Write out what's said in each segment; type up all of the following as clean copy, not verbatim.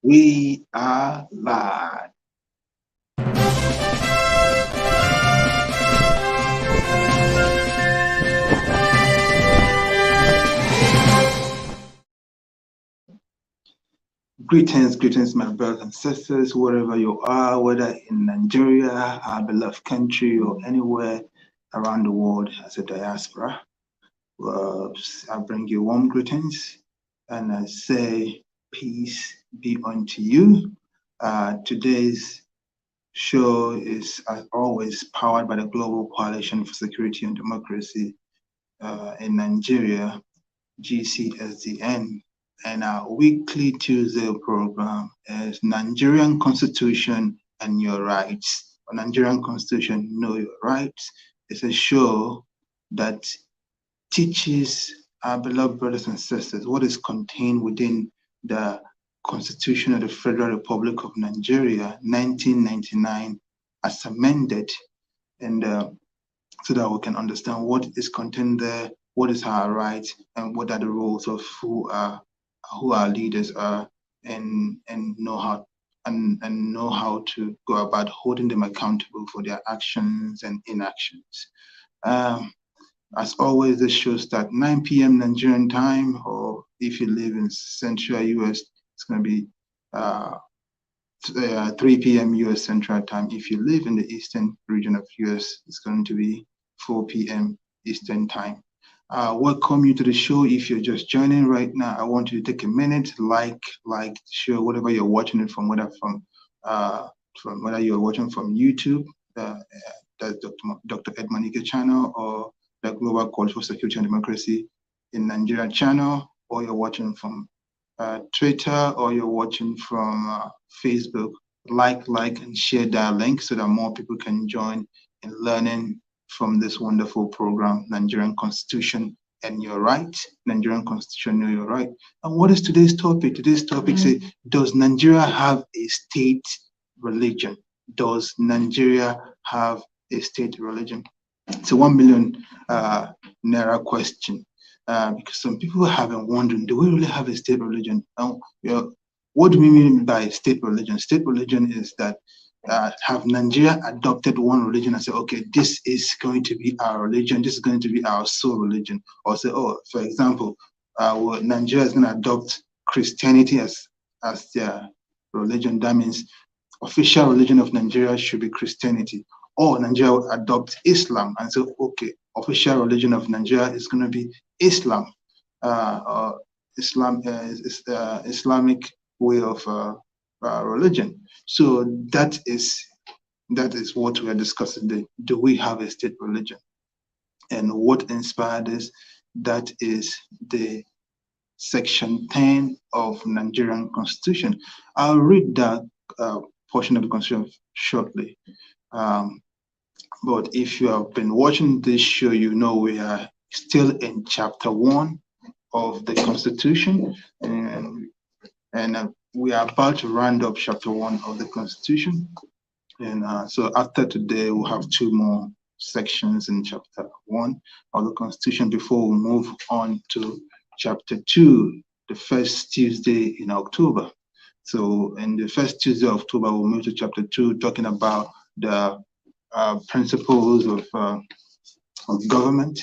We are live. Greetings, my brothers and sisters, wherever you are, whether in Nigeria, our beloved country, or anywhere around the world as a diaspora. I bring you warm greetings and I say peace be unto you. Today's show is, as always, powered by the Global Coalition for Security and Democracy in Nigeria, GCSDN. And our weekly Tuesday program is Nigerian Constitution and Your Rights. Or Nigerian Constitution, Know Your Rights. It's a show that teaches our beloved brothers and sisters what is contained within the Constitution of the Federal Republic of Nigeria, 1999, as amended, and so that we can understand what is contained there, what is our rights, and what are the roles of who our leaders are, and know how to go about holding them accountable for their actions and inactions. As always, this show starts 9 p.m. Nigerian time, or if you live in Central US, it's going to be 3 p.m. US Central Time. If you live in the Eastern region of US, it's going to be 4 p.m. Eastern Time. Welcome you to the show. If you're just joining right now, I want you to take a minute, like the show, whatever you're watching it from, whether whether you're watching from YouTube, that's Dr. Edmond Ikeh channel, or the Global Coalition for Security and Democracy in Nigeria channel, or you're watching from Twitter, or you're watching from Facebook. Like, and share that link so that more people can join in learning from this wonderful program, Nigerian Constitution and Your Rights. Nigerian Constitution, Know Your Right. And what is today's topic? Today's topic says, does Nigeria have a state religion? Does Nigeria have a state religion? It's a 1 million naira question, because some people have been wondering, do we really have a state religion? What do we mean by state religion? State religion is that have Nigeria adopted one religion and say, okay, this is going to be our religion, this is going to be our sole religion, or say, oh, for example, Nigeria is going to adopt Christianity as their religion. That means official religion of Nigeria should be Christianity. Or Nigeria will adopt Islam and say, okay, official religion of Nigeria is going to be Islam, or Islamic way of religion. So that is what we are discussing today. Do we have a state religion? And what inspired this? That is the Section 10 of Nigerian Constitution. I'll read that portion of the Constitution shortly. But if you have been watching this show, you know we are still in Chapter 1 of the Constitution, and we are about to round up Chapter 1 of the Constitution. And so after today, we'll have 2 more sections in Chapter 1 of the Constitution before we move on to Chapter 2, the first Tuesday in October. So in the first Tuesday of October, we'll move to Chapter 2, talking about the principles of government,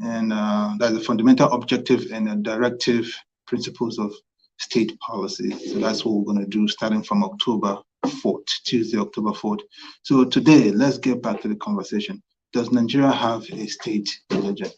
and that's the fundamental objective and the directive principles of state policy. So that's what we're going to do starting from October 4th, Tuesday, October 4th. So today, let's get back to the conversation. Does Nigeria have a state religion?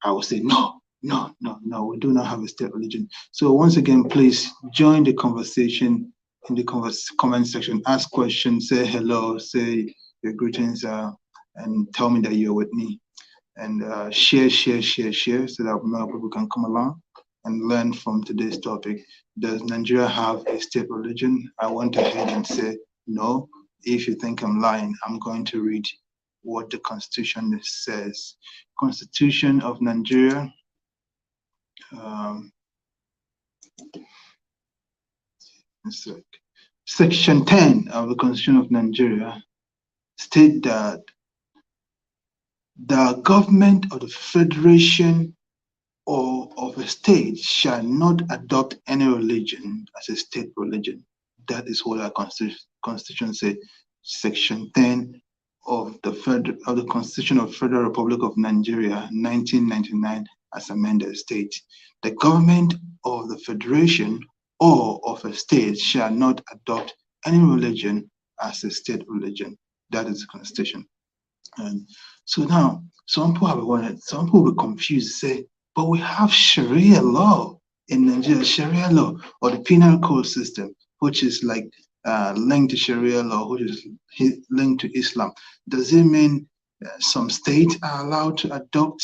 I will say no, we do not have a state religion. So once again, please join the conversation in the comment section. Ask questions, say hello, say your greetings, and tell me that you're with me. And share so that more people can come along and learn from today's topic. Does Nigeria have a state religion? I went ahead and said no. If you think I'm lying, I'm going to read what the Constitution says. Constitution of Nigeria. Section 10 of the Constitution of Nigeria state that the government of the Federation or of a state shall not adopt any religion as a state religion. That is what our constitution says. Section 10 of the Constitution of Federal Republic of Nigeria, 1999, as amended, states the government of the federation or of a state shall not adopt any religion as a state religion. That is the constitution. And so now, some people will be confused, say, but we have Sharia law in Nigeria, Sharia law, or the penal code system, which is like linked to Sharia law, which is linked to Islam. Does it mean some states are allowed to adopt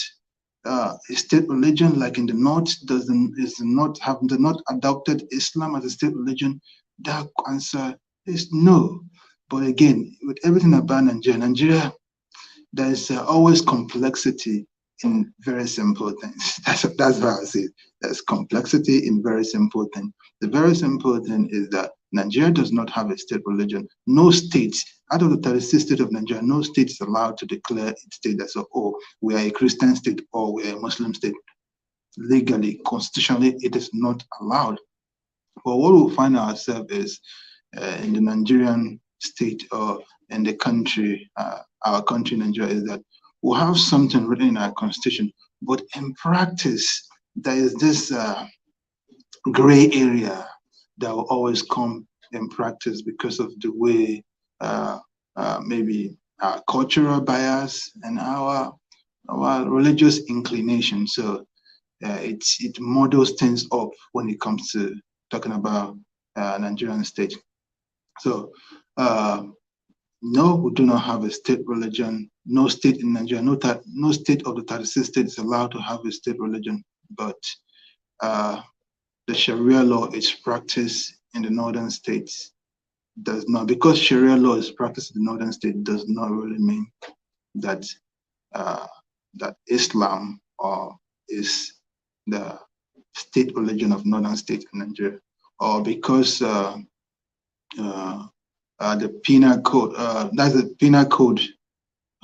a state religion, like in the North? Have the North adopted Islam as a state religion? That answer is no. But again, with everything about Nigeria, there's always complexity in very simple things. That's how I see it. There's complexity in very simple things. The very simple thing is that Nigeria does not have a state religion. No state, out of the 36 states of Nigeria, no state is allowed to declare its state as, oh, we are a Christian state or we are a Muslim state. Legally, constitutionally, it is not allowed. But what we'll find ourselves is in the Nigerian state or in the country, our country, Nigeria, is that we have something written in our constitution, but in practice, there is this gray area that will always come in practice because of the way maybe our cultural bias and our religious inclination. So it models things up when it comes to talking about Nigerian state. So no, we do not have a state religion. No state in Nigeria, no state of the 36 states is allowed to have a state religion. But the Sharia law is practiced in the northern states. Does not, because Sharia law is practiced in the northern state, does not really mean that that Islam is the state religion of northern states in Nigeria, or because the penal code, that's the penal code,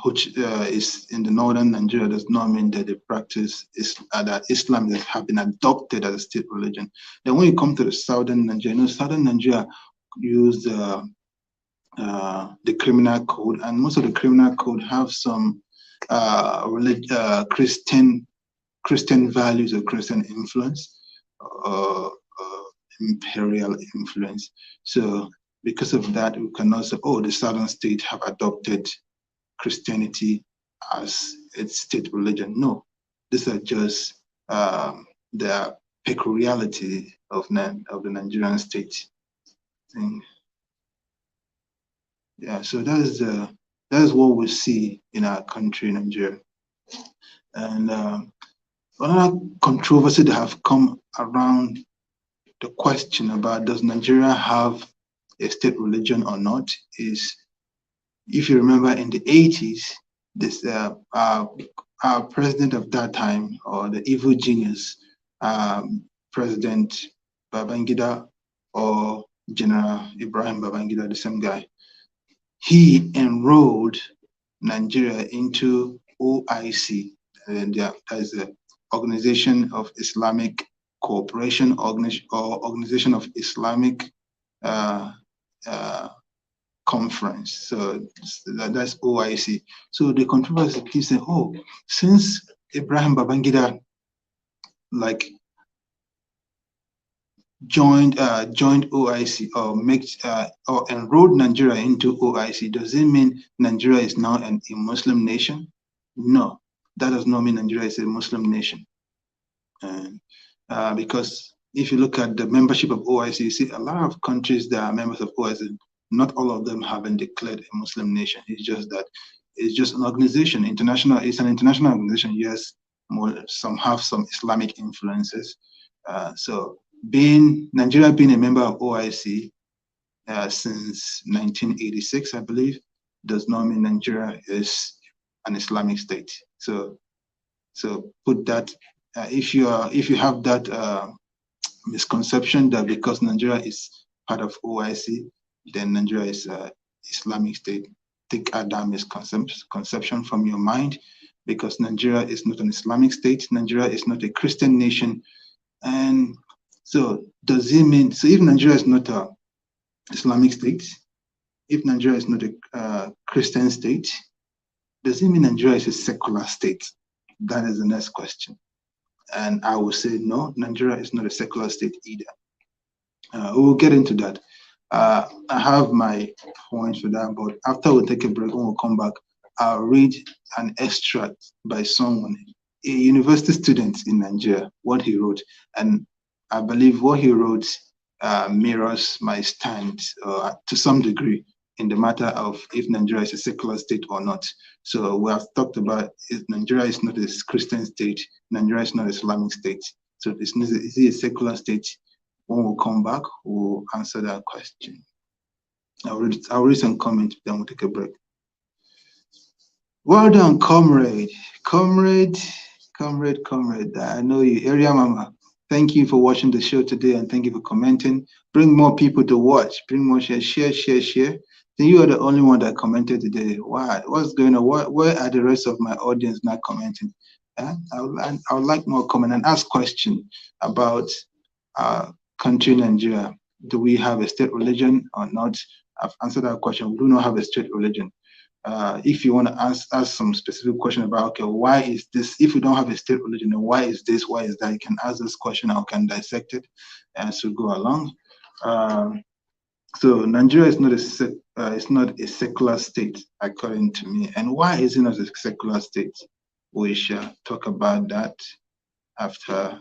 which is in the northern Nigeria, does not mean that the practice is that Islam have been adopted as a state religion. Then when you come to the southern Nigeria, southern Nigeria use the criminal code, and most of the criminal code have some Christian values or Christian influence, imperial influence. So because of that, we cannot say, oh, the southern state have adopted Christianity as its state religion. No, these are just the peculiarity of the Nigerian state thing. Yeah, so that is what we see in our country, Nigeria. And another controversy that have come around the question about does Nigeria have a state religion or not is, if you remember in the 80s, this our president of that time, or the evil genius, President Babangida, or General Ibrahim Babangida, the same guy, he enrolled Nigeria into OIC, and that is the Organization of Islamic Cooperation, or Organization of Islamic Conference. So that's OIC. So the controversy keeps saying, oh, since Ibrahim Babangida joined OIC or enrolled Nigeria into OIC, does it mean Nigeria is now a Muslim nation? No, that does not mean Nigeria is a Muslim nation. And because if you look at the membership of OIC, you see a lot of countries that are members of OIC, not all of them have been declared a Muslim nation. It's just that it's just an organization, international. It's an international organization. Yes, some have some Islamic influences. So Nigeria being a member of OIC since 1986, I believe, does not mean Nigeria is an Islamic state. So put that if you have that misconception that because Nigeria is part of OIC, then Nigeria is an Islamic state, take that misconception from your mind. because Nigeria is not an Islamic state. Nigeria is not a Christian nation. And so does it mean, so if Nigeria is not an Islamic state, if Nigeria is not a Christian state, does it mean Nigeria is a secular state? That is the next question. And I will say, no, Nigeria is not a secular state either. We'll get into that. I have my points for that, but after we take a break, when we come back, I'll read an extract by someone, a university student in Nigeria, what he wrote. And I believe what he wrote mirrors my stand to some degree in the matter of if Nigeria is a secular state or not. So we have talked about if Nigeria is not a Christian state, Nigeria is not an Islamic state. So is it a secular state? When we come back, we'll answer that question. I'll read some comments, then we'll take a break. Well done, comrade. Comrade. I know you, Area Mama. Thank you for watching the show today, and thank you for commenting. Bring more people to watch. Bring more share. Then you are the only one that commented today. Why? What's going on? Where are the rest of my audience not commenting? I would like more comment and ask questions about country Nigeria. Do we have a state religion or not? I've answered that question. We do not have a state religion. If you want to ask some specific question about, okay, why is this? If we don't have a state religion, then why is this? Why is that? You can ask this question. I can dissect it as we go along. So Nigeria is not a secular state, according to me. And why is it not a secular state? We shall talk about that after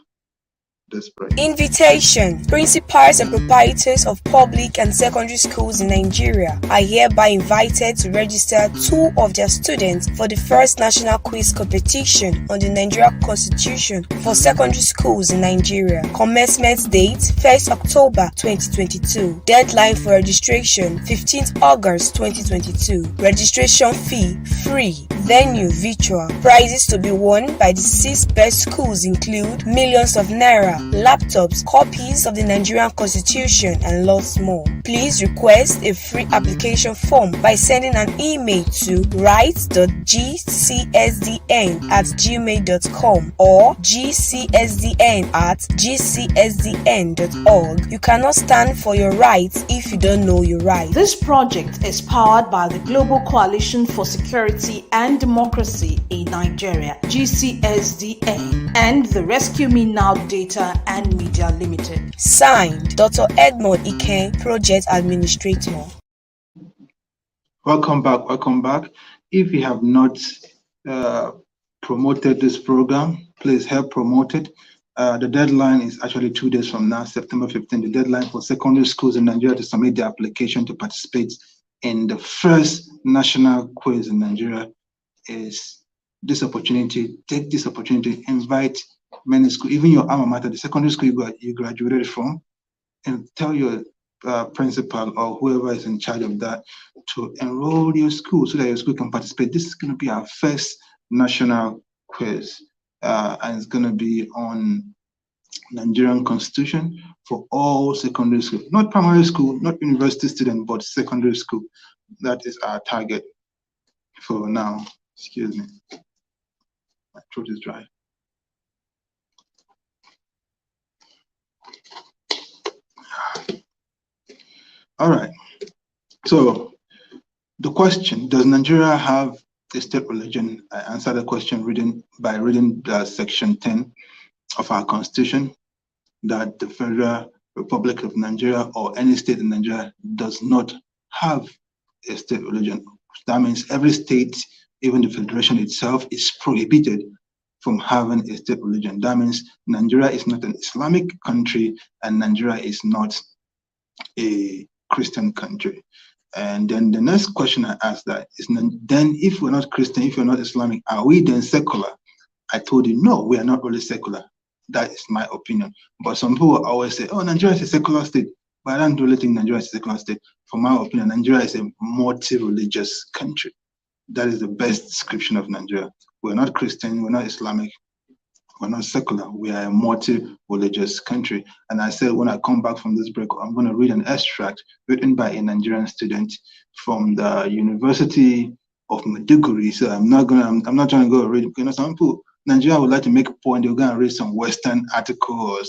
this break. Invitation. Principals and proprietors of public and secondary schools in Nigeria are hereby invited to register 2 of their students for the first national quiz competition on the Nigerian Constitution for secondary schools in Nigeria. Commencement date 1st October 2022. Deadline for registration 15th August 2022. Registration fee free. Venue virtual. Prizes to be won by the 6 best schools include millions of naira, laptops, copies of the Nigerian Constitution, and lots more. Please request a free application form by sending an email to rights.gcsdn@gmail.com or gcsdn@gcsdn.org. You cannot stand for your rights if you don't know your rights. This project is powered by the Global Coalition for Security and Democracy in Nigeria, GCSDN, and the Rescue Me Now Data and Media Limited. Signed, Dr. Edmond Ikeh, Project Administrator. Welcome back. If you have not promoted this program, please help promote it. The deadline is actually 2 days from now, September 15th. The deadline for secondary schools in Nigeria to submit their application to participate in the first national quiz in Nigeria is this opportunity. Take this opportunity, invite many schools, even your alma mater, the secondary school you graduated from, and tell your principal or whoever is in charge of that to enroll your school so that your school can participate. This is going to be our first national quiz, and it's going to be on Nigerian Constitution for all secondary school, not primary school, not university student, but secondary school. That is our target for now. Excuse me, my throat is dry. All right. So the question, does Nigeria have a state religion? I answered the question by reading section 10 of our constitution, that the Federal Republic of Nigeria or any state in Nigeria does not have a state religion. That means every state, even the federation itself, is prohibited from having a state religion. That means Nigeria is not an Islamic country and Nigeria is not a Christian country. And then the next question I asked that is, then if we're not Christian, if we're not Islamic, are we then secular? I told you, no, we are not really secular. That is my opinion. But some people always say, oh, Nigeria is a secular state. But I don't really think Nigeria is a secular state. For my opinion, Nigeria is a multi-religious country. That is the best description of Nigeria. We're not Christian, we're not Islamic, we're not secular. We are a multi-religious country. And I said, when I come back from this break, I'm going to read an extract written by a Nigerian student from the University of Maiduguri. So I'm not trying to go read, some people, Nigeria would like to make a point, they're going to read some Western article or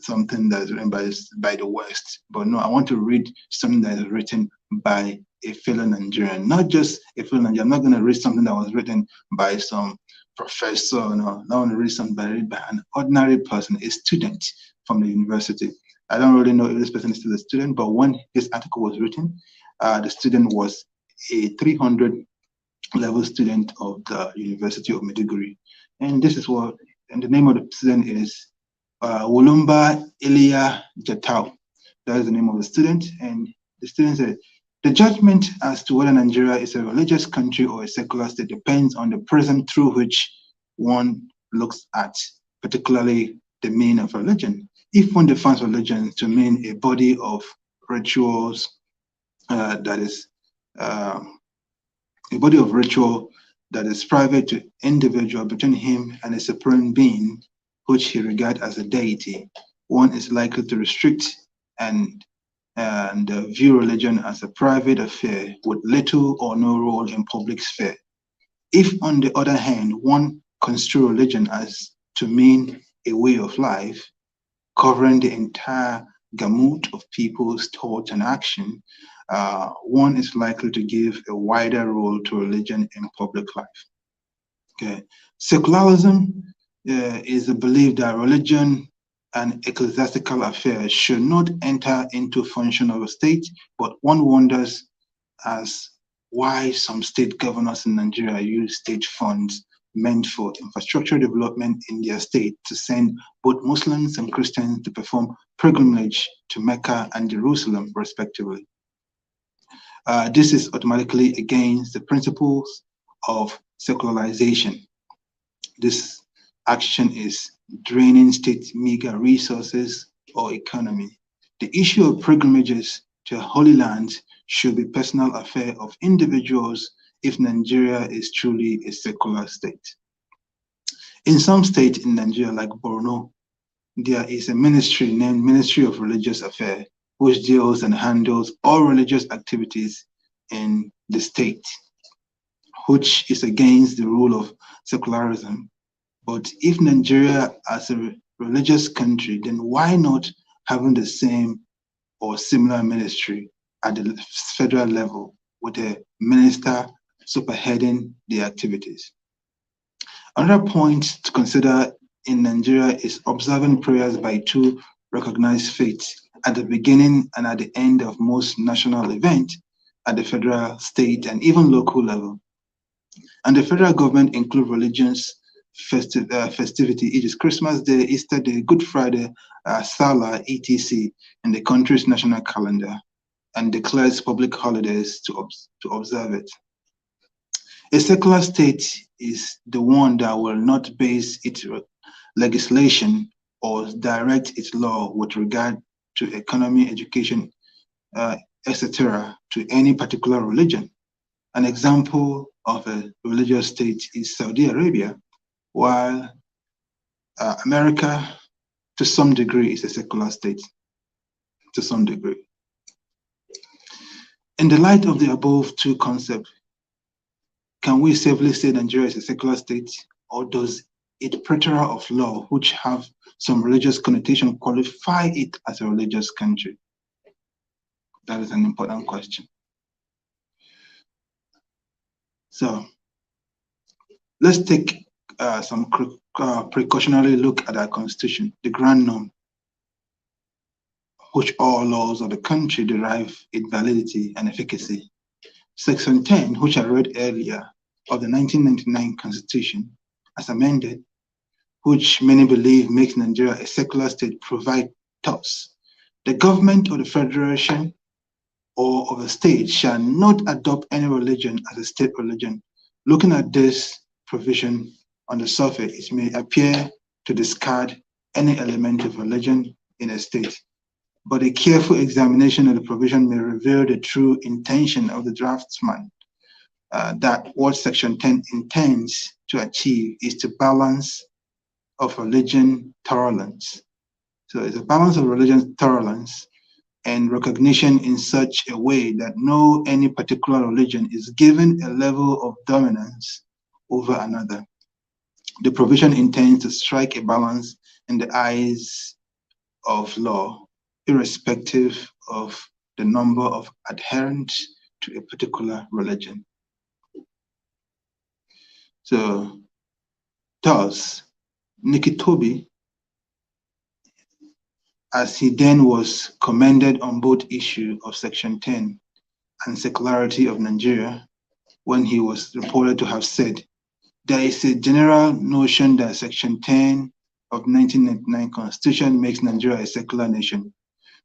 something that's written by the West. But no, I want to read something that is written by a fellow Nigerian, not just a fellow Nigerian. I'm not going to read something that was written by some professor. No, I want to read something by an ordinary person, a student from the university. I don't really know if this person is still a student, but when this article was written, the student was a 300 level student of the University of Maiduguri. And this is and the name of the student is Wolumba Elia Jatau. That is the name of the student. And the student said, the judgment as to whether Nigeria is a religious country or a secular state depends on the prism through which one looks at, particularly the meaning of religion. If one defines religion to mean a body of rituals that is a body of ritual that is private to individual between him and a supreme being, which he regards as a deity, one is likely to restrict and view religion as a private affair with little or no role in public sphere. If, on the other hand, one construe religion as to mean a way of life, covering the entire gamut of people's thoughts and action, one is likely to give a wider role to religion in public life. Okay, secularism is the belief that religion and ecclesiastical affairs should not enter into function of a state, but one wonders as why some state governors in Nigeria use state funds meant for infrastructure development in their state to send both Muslims and Christians to perform pilgrimage to Mecca and Jerusalem, respectively. This is automatically against the principles of secularization. This action is draining state meager resources or economy. The issue of pilgrimages to Holy Land should be personal affair of individuals if Nigeria is truly a secular state. In some states in Nigeria, like Borno, there is a ministry named Ministry of Religious Affairs, which deals and handles all religious activities in the state, which is against the rule of secularism. But if Nigeria as a religious country, then why not having the same or similar ministry at the federal level with a minister superheading the activities? Another point to consider in Nigeria is observing prayers by two recognized faiths at the beginning and at the end of most national events at the federal, state, and even local level. And the federal government include religions festivity, it is Christmas Day, Easter Day, Good Friday, Salah, etc. in the country's national calendar and declares public holidays to observe it. A secular state is the one that will not base its legislation or direct its law with regard to economy, education, etc. to any particular religion. An example of a religious state is Saudi Arabia, while America, to some degree, is a secular state, to some degree. In the light of the above two concepts, can we safely say Nigeria is a secular state, or does its plethora of law, which have some religious connotation, qualify it as a religious country? That is an important question. So let's take some precautionary look at our constitution, the grand norm, which all laws of the country derive its validity and efficacy. Section 10, which I read earlier, of the 1999 Constitution, as amended, which many believe makes Nigeria a secular state, provide thus: the government of the federation or of a state shall not adopt any religion as a state religion. Looking at this provision on the surface, it may appear to discard any element of religion in a state, but a careful examination of the provision may reveal the true intention of the draftsman, that what Section 10 intends to achieve is to balance of religion tolerance. So it's a balance of religion tolerance and recognition in such a way that any particular religion is given a level of dominance over another. The provision intends to strike a balance in the eyes of law, irrespective of the number of adherents to a particular religion. So, thus, Nikitobi, as he then was commended on both issue of Section 10 and secularity of Nigeria, when he was reported to have said, there is a general notion that Section 10 of 1999 Constitution makes Nigeria a secular nation.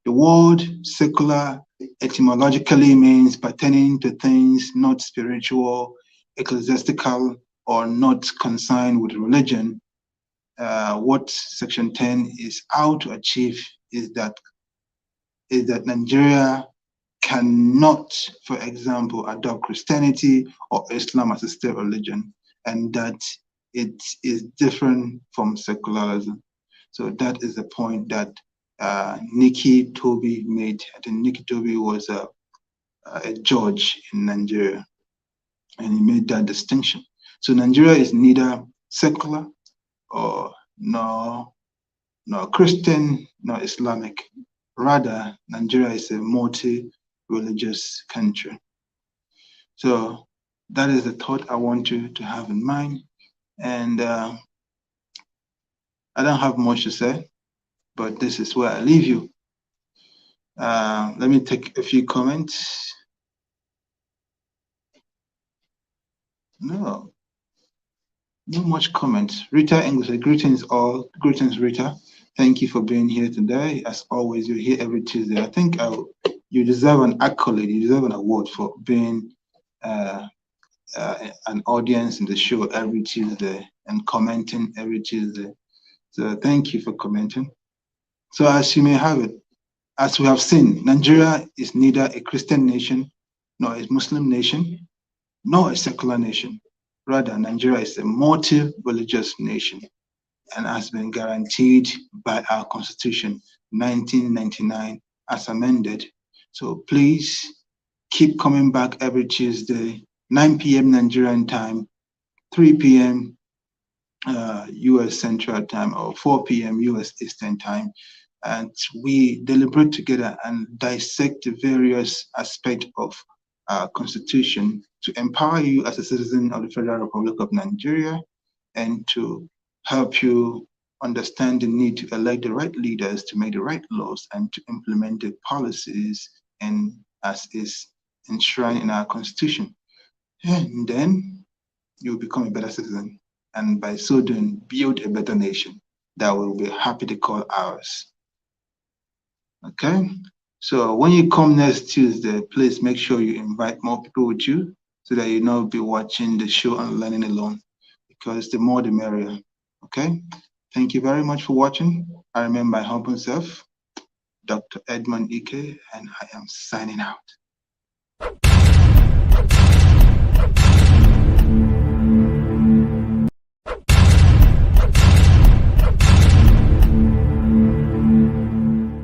The word secular etymologically means pertaining to things not spiritual, ecclesiastical, or not concerned with religion. What Section 10 is out to achieve is that Nigeria cannot, for example, adopt Christianity or Islam as a state religion, and that it is different from secularism. So that is the point that Nikitobi made. I think Nikitobi was a judge in Nigeria, and he made that distinction. So Nigeria is neither secular or nor Christian nor Islamic. Rather, Nigeria is a multi-religious country. So that is the thought I want you to have in mind. And I don't have much to say, but this is where I leave you. Let me take a few comments. No much comments. Rita English, greetings all. Greetings, Rita. Thank you for being here today. As always, you're here every Tuesday. I think you deserve an accolade. You deserve an award for being an audience in the show every Tuesday and commenting every Tuesday. So thank you for commenting. So as you may have it, as we have seen, Nigeria is neither a Christian nation, nor a Muslim nation, nor a secular nation. Rather, Nigeria is a multi-religious nation and has been guaranteed by our Constitution, 1999, as amended. So please keep coming back every Tuesday, 9 p.m. Nigerian time, 3 p.m. US Central Time, or 4 p.m. US Eastern Time. And we deliberate together and dissect the various aspects of our Constitution to empower you as a citizen of the Federal Republic of Nigeria and to help you understand the need to elect the right leaders to make the right laws and to implement the policies and as is enshrined in our Constitution. And then you'll become a better citizen, and by so doing, build a better nation that we'll be happy to call ours. Okay? So when you come next Tuesday, please make sure you invite more people with you so that you not be watching the show and learning alone, because the more the merrier. Okay? Thank you very much for watching. I remain my humble self, Dr. Edmond Ikeh, and I am signing out.